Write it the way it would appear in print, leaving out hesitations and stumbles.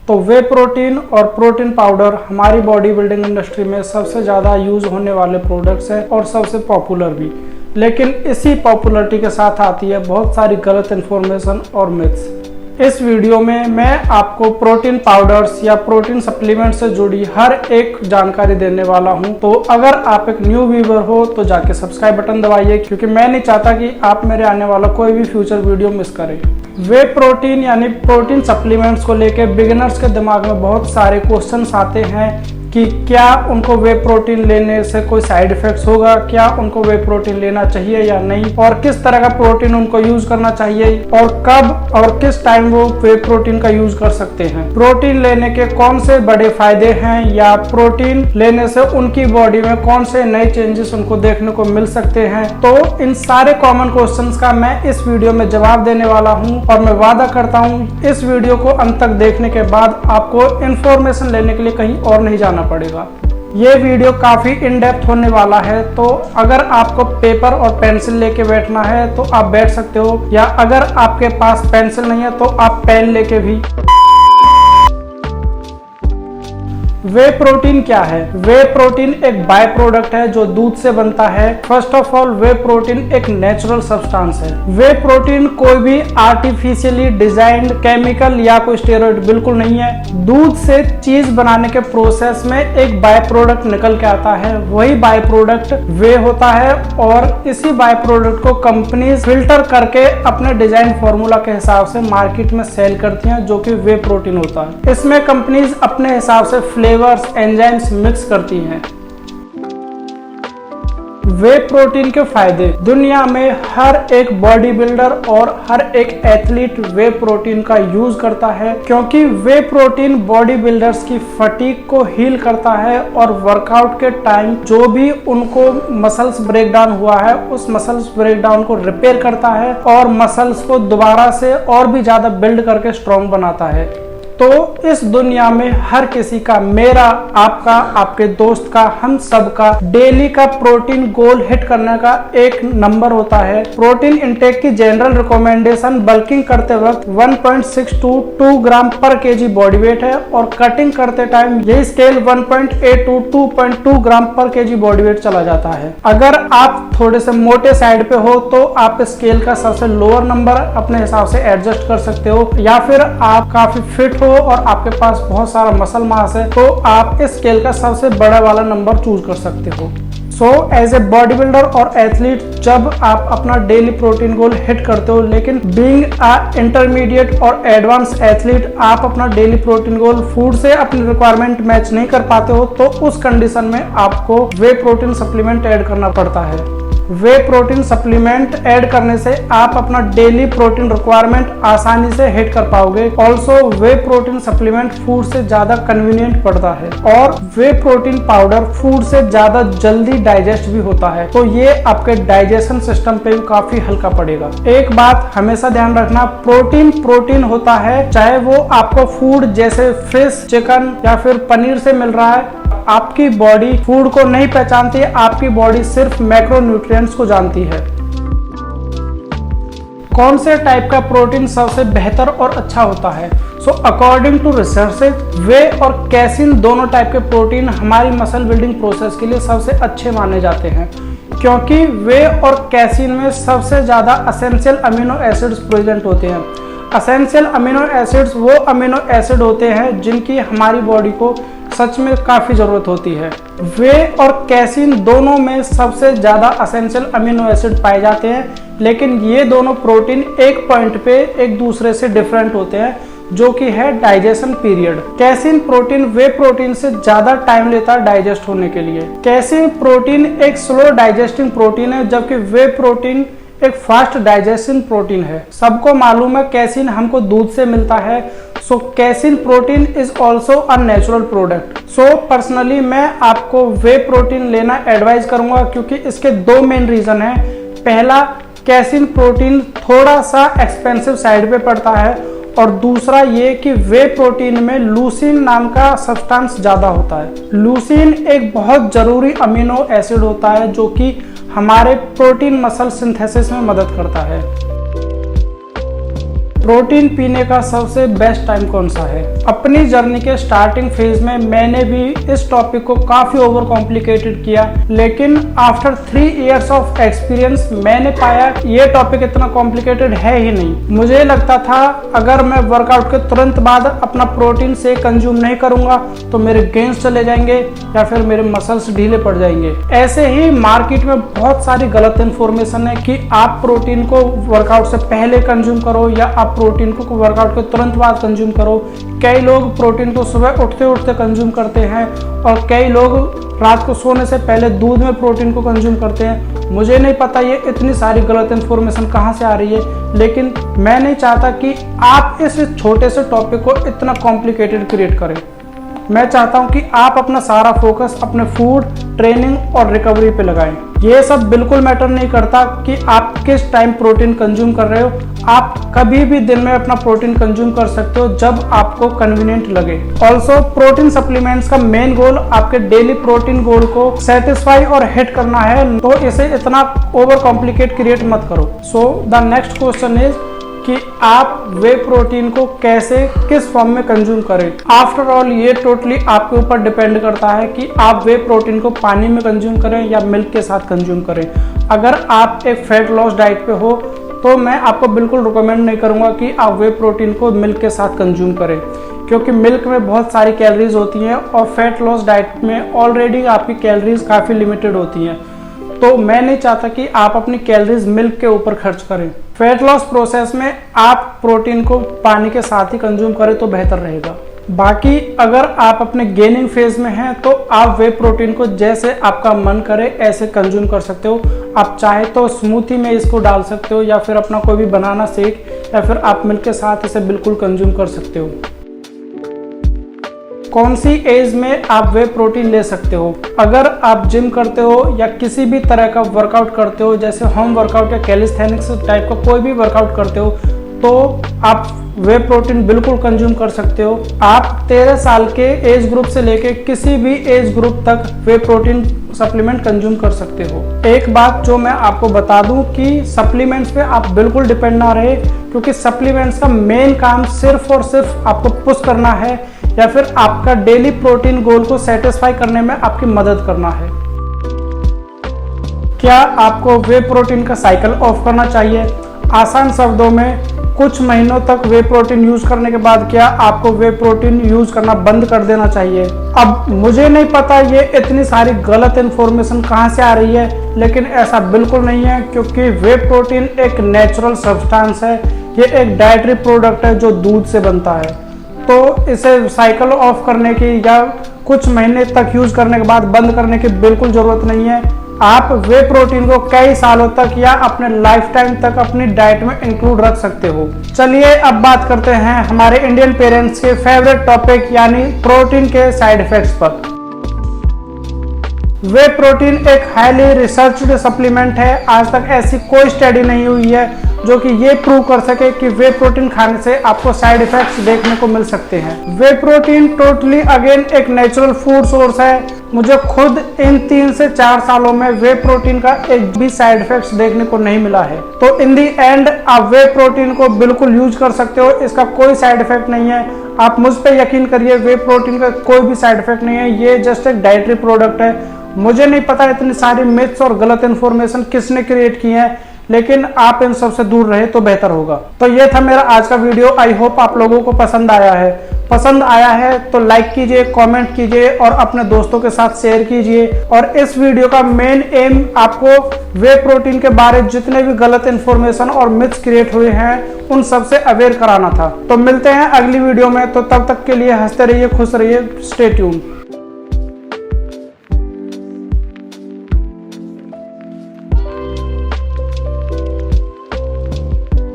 तो वे प्रोटीन और protein powder हमारी बॉडी बिल्डिंग इंडस्ट्री में सबसे ज़्यादा यूज होने वाले प्रोडक्ट्स हैं और सबसे पॉपुलर भी। लेकिन इसी पॉपुलरिटी के साथ आती है बहुत सारी गलत इन्फॉर्मेशन और मिथ्स। इस वीडियो में मैं आपको प्रोटीन पाउडर्स या प्रोटीन सप्लीमेंट से जुड़ी हर एक जानकारी देने वाला हूं। तो अगर आप एक न्यू व्यूअर हो तो जाके सब्सक्राइब बटन दबाइए, क्योंकि मैं नहीं चाहता कि आप मेरे आने वाला कोई भी फ्यूचर वीडियो मिस करें। वे प्रोटीन यानी प्रोटीन सप्लीमेंट्स को लेके बिगिनर्स के दिमाग में बहुत सारे क्वेश्चंस आते हैं कि क्या उनको वे प्रोटीन लेने से कोई साइड इफेक्ट्स होगा, क्या उनको वे प्रोटीन लेना चाहिए या नहीं, और किस तरह का प्रोटीन उनको यूज करना चाहिए और कब और किस टाइम वो वे प्रोटीन का यूज कर सकते हैं। प्रोटीन लेने के कौन से बड़े फायदे हैं या प्रोटीन लेने से उनकी बॉडी में कौन से नए चेंजेस उनको देखने को मिल सकते हैं। तो इन सारे कॉमन क्वेश्चंस का मैं इस वीडियो में जवाब देने वाला हूं और मैं वादा करता हूं इस वीडियो को अंत तक देखने के बाद आपको इंफॉर्मेशन लेने के लिए कहीं और नहीं जाना पड़ेगा। ये वीडियो काफी इन डेप्थ होने वाला है, तो अगर आपको पेपर और पेंसिल लेके बैठना है तो आप बैठ सकते हो, या अगर आपके पास पेंसिल नहीं है तो आप पेन लेके भी। वे प्रोटीन क्या है? वे प्रोटीन एक बाय प्रोडक्ट है जो दूध से बनता है। First of all, way protein एक नेचुरल सब्सटेंस है। वे प्रोटीन कोई भी आर्टिफिशियली डिजाइंड केमिकल या कोई स्टेरॉइड बिल्कुल नहीं है। दूध से चीज बनाने के प्रोसेस में एक बाय प्रोडक्ट निकल के आता है, वही बाय प्रोडक्ट वे होता है, और इसी बाय प्रोडक्ट को कंपनीज फिल्टर करके अपने डिजाइन फॉर्मूला के हिसाब से मार्केट में सेल करती हैं, जो कि वे प्रोटीन होता है। इसमें कंपनीज अपने हिसाब से फ्लेवर्स, एंजाइम्स मिक्स करती हैं। वे प्रोटीन के फायदे। दुनिया में हर एक बॉडी बिल्डर और हर एक एथलीट वे प्रोटीन का यूज करता है, क्योंकि वे प्रोटीन बॉडी बिल्डर्स की फटीग को हील करता है और वर्कआउट के टाइम जो भी उनको मसल्स ब्रेकडाउन हुआ है उस मसल्स ब्रेकडाउन को रिपेयर करता है और मसल्स को दोबारा से और भी ज्यादा बिल्ड करके स्ट्रॉन्ग बनाता है। तो इस दुनिया में हर किसी का, मेरा, आपका, आपके दोस्त का, हम सब का डेली का प्रोटीन गोल हिट करने का एक नंबर होता है। प्रोटीन इंटेक की जनरल रिकमेंडेशन बल्किंग करते वक्त 1.6 to 2 ग्राम पर केजी बॉडी वेट है, और कटिंग करते टाइम यही स्केल 1.8 to 2.2 ग्राम पर केजी बॉडी वेट चला जाता है। अगर आप थोड़े से मोटे साइड पे हो तो आप स्केल का सबसे लोअर नंबर अपने हिसाब से एडजस्ट कर सकते हो, या फिर आप काफी फिट हो और आपके पास बहुत सारा मसल मास है तो आप इस स्केल का सबसे बड़ा वाला नंबर चूज कर सकते हो। So as a body builder और एथलीट, जब आप अपना डेली प्रोटीन गोल हिट करते हो, लेकिन बीइंग अ इंटरमीडिएट और एडवांस एथलीट आप अपना डेली प्रोटीन गोल फूड से अपनी रिक्वायरमेंट मैच नहीं कर पाते हो, तो उस कंडीशन में आपको वे प्रोटीन सप्लीमेंट ऐड करना पड़ता है। वे प्रोटीन सप्लीमेंट ऐड करने से आप अपना डेली प्रोटीन रिक्वायरमेंट आसानी से हिट कर पाओगे। ऑल्सो वे प्रोटीन सप्लीमेंट फूड से ज्यादा कन्वीनियंट पड़ता है, और वे प्रोटीन पाउडर फूड से ज्यादा जल्दी डाइजेस्ट भी होता है, तो ये आपके डाइजेशन सिस्टम पे भी काफी हल्का पड़ेगा। एक बात हमेशा ध्यान रखना, प्रोटीन प्रोटीन होता है, चाहे वो आपको फूड जैसे फिश, चिकन या फिर पनीर से मिल रहा है। आपकी बॉडी फूड को नहीं पहचानती है, आपकी बॉडी सिर्फ मैक्रोन्यूट्रिएंट्स को जानती है। कौन से टाइप का प्रोटीन सबसे बेहतर और अच्छा होता है? सो अकॉर्डिंग टू रिसर्चेज, वे और कैसिन दोनों टाइप के प्रोटीन हमारी मसल बिल्डिंग प्रोसेस के लिए सबसे अच्छे माने जाते हैं, क्योंकि वे और कैसिन में सबसे ज्यादा एसेंशियल अमीनो एसिड्स प्रेजेंट होते हैं। एसेंशियल अमीनो एसिड्स वो अमीनो एसिड होते हैं जिनकी हमारी बॉडी को सच में काफी जरूरत होती है। वे और कैसिन दोनों में सबसे ज्यादा एसेंशियल अमीनो एसिड पाए जाते हैं, लेकिन ये दोनों प्रोटीन एक पॉइंट पे एक दूसरे से डिफरेंट होते हैं, जो कि है डाइजेशन पीरियड। कैसिन प्रोटीन वे प्रोटीन से ज्यादा टाइम लेता है डाइजेस्ट होने के लिए। कैसिन प्रोटीन एक स्लो डाइजेस्टिंग प्रोटीन है, जबकि वे प्रोटीन एक फास्ट डाइजेशन प्रोटीन है। सबको मालूम है कैसिन हमको दूध से मिलता है, so casein protein is also a natural product. So personally मैं आपको वे प्रोटीन लेना एडवाइज करूंगा, क्योंकि इसके दो मेन रीजन है। पहला, कैसिन प्रोटीन थोड़ा सा एक्सपेंसिव साइड पे पड़ता है, और दूसरा ये कि वे प्रोटीन में लूसीन नाम का सब्सटेंस ज्यादा होता है। लूसीन एक बहुत जरूरी अमीनो एसिड होता है जो कि हमारे प्रोटीन मसल सिंथेसिस में मदद करता है। प्रोटीन पीने का सबसे बेस्ट टाइम कौन सा है? अपनी जर्नी के स्टार्टिंग फेज में मैंने भी इस टॉपिक को काफी ओवर कॉम्प्लिकेटेड किया, लेकिन आफ्टर 3 इयर्स ऑफ एक्सपीरियंस मैंने पाया ये टॉपिक इतना कॉम्प्लिकेटेड है ही नहीं। मुझे लगता था अगर मैं वर्कआउट के तुरंत बाद अपना प्रोटीन से कंज्यूम नहीं करूंगा तो मेरे गेन्स चले जाएंगे या फिर मेरे मसल्स ढीले पड़ जाएंगे। ऐसे ही मार्केट में बहुत सारी गलत इन्फॉर्मेशन है कि आप प्रोटीन को वर्कआउट से पहले कंज्यूम करो या आप प्रोटीन को वर्कआउट के तुरंत बाद कंज्यूम करो। कई लोग प्रोटीन को सुबह उठते उठते कंज्यूम करते हैं और कई लोग रात को सोने से पहले दूध में प्रोटीन को कंज्यूम करते हैं। मुझे नहीं पता ये इतनी सारी गलत इन्फॉर्मेशन कहाँ से आ रही है, लेकिन मैं नहीं चाहता कि आप इस छोटे से टॉपिक को इतना कॉम्प्लिकेटेड क्रिएट करें। मैं चाहता हूं कि आप अपना सारा फोकस अपने फूड, ट्रेनिंग और रिकवरी पे लगाएं। ये सब बिल्कुल मैटर नहीं करता कि आप किस टाइम प्रोटीन कंज्यूम कर रहे हो। आप कभी भी दिन में अपना प्रोटीन कंज्यूम कर सकते हो जब आपको कन्वीनियंट लगे। ऑल्सो प्रोटीन सप्लीमेंट्स का मेन गोल आपके डेली प्रोटीन गोल को सेटिस्फाई और हिट करना है, तो इसे इतना ओवर कॉम्प्लिकेट क्रिएट मत करो। So the next question is कि आप वे प्रोटीन को कैसे किस फॉर्म में कंज्यूम करें। आफ्टर ऑल ये टोटली आपके ऊपर डिपेंड करता है कि आप वे प्रोटीन को पानी में कंज्यूम करें या मिल्क के साथ कंज्यूम करें। अगर आप एक फैट लॉस डाइट पे हो तो मैं आपको बिल्कुल रिकमेंड नहीं करूंगा कि आप वे प्रोटीन को मिल्क के साथ कंज्यूम करें, क्योंकि मिल्क में बहुत सारी कैलोरीज होती हैं और फैट लॉस डाइट में ऑलरेडी आपकी कैलोरीज काफ़ी लिमिटेड होती हैं। तो मैं नहीं चाहता कि आप अपनी कैलोरीज मिल्क के ऊपर खर्च करें। फैट लॉस प्रोसेस में आप प्रोटीन को पानी के साथ ही कंज्यूम करें तो बेहतर रहेगा। बाकी अगर आप अपने गेनिंग फेज में हैं तो आप वे प्रोटीन को जैसे आपका मन करे ऐसे कंज्यूम कर सकते हो। आप चाहे तो स्मूथी में इसको डाल सकते हो या फिर अपना कोई भी बनाना शेक या फिर आप मिल्क के साथ इसे बिल्कुल कंज्यूम कर सकते हो। कौन सी एज में आप वे प्रोटीन ले सकते हो? अगर आप जिम करते हो या किसी भी तरह का वर्कआउट करते हो, जैसे होम वर्कआउट या कैलिस्थेनिक्स टाइप का कोई भी वर्कआउट करते हो, तो आप वे प्रोटीन बिल्कुल कंज्यूम कर सकते हो। आप 13 साल के एज ग्रुप से लेके किसी भी एज ग्रुप तक वे प्रोटीन सप्लीमेंट कंज्यूम कर सकते हो। एक बात जो मैं आपको बता दूं कि सप्लीमेंट्स पे आप बिल्कुल डिपेंड ना रहे, क्योंकि सप्लीमेंट्स का मेन काम सिर्फ और सिर्फ आपको पुश करना है या फिर आपका डेली प्रोटीन गोल को सेटिस्फाई करने में आपकी मदद करना है। क्या आपको वे प्रोटीन का साइकिल ऑफ करना चाहिए? आसान शब्दों में, कुछ महीनों तक वे प्रोटीन यूज करने के बाद क्या आपको वे प्रोटीन यूज करना बंद कर देना चाहिए? अब मुझे नहीं पता ये इतनी सारी गलत इन्फॉर्मेशन कहाँ से आ रही है, लेकिन ऐसा बिल्कुल नहीं है, क्योंकि वे प्रोटीन एक नेचुरल सब्सटेंस है। ये एक डाइटरी प्रोडक्ट है जो दूध से बनता है, तो इसे साइकिल ऑफ करने की या कुछ महीने तक यूज करने के बाद बंद करने की बिल्कुल जरूरत नहीं है। आप वे प्रोटीन को कई सालों तक या अपने लाइफ टाइम तक अपनी डाइट में इंक्लूड रख सकते हो। चलिए अब बात करते हैं हमारे इंडियन पेरेंट्स के फेवरेट टॉपिक यानी प्रोटीन के साइड इफेक्ट्स पर। वे प्रोटीन एक हाईली रिसर्च्ड सप्लीमेंट है। आज तक ऐसी कोई स्टडी नहीं हुई है जो कि ये प्रूव कर सके कि वे प्रोटीन खाने से आपको साइड इफेक्ट्स देखने को मिल सकते हैं। वे प्रोटीन टोटली अगेन एक नेचुरल फूड सोर्स है। मुझे खुद इन 3 से 4 सालों में वे प्रोटीन का एक भी साइड इफेक्ट्स देखने को नहीं मिला है। तो इन दी एंड आप वे प्रोटीन को बिल्कुल यूज कर सकते हो, इसका कोई साइड इफेक्ट नहीं है। आप मुझ पे यकीन करिए, वे प्रोटीन का कोई भी साइड इफेक्ट नहीं है। ये जस्ट एक डाइटरी प्रोडक्ट है। मुझे नहीं पता इतनी सारी मिथ्स और गलत इन्फॉर्मेशन किसने क्रिएट की है, लेकिन आप इन सब से दूर रहे तो बेहतर होगा। तो ये था मेरा आज का वीडियो। आई होप आप लोगों को पसंद आया है। पसंद आया है तो लाइक कीजिए, कमेंट कीजिए और अपने दोस्तों के साथ शेयर कीजिए। और इस वीडियो का मेन एम आपको वे प्रोटीन के बारे में जितने भी गलत इन्फॉर्मेशन और मिथ्स क्रिएट हुए हैं उन सब से अवेयर कराना था। तो मिलते हैं अगली वीडियो में, तो तब तक के लिए हंसते रहिए, खुश रहिए, स्टे ट्यून्ड।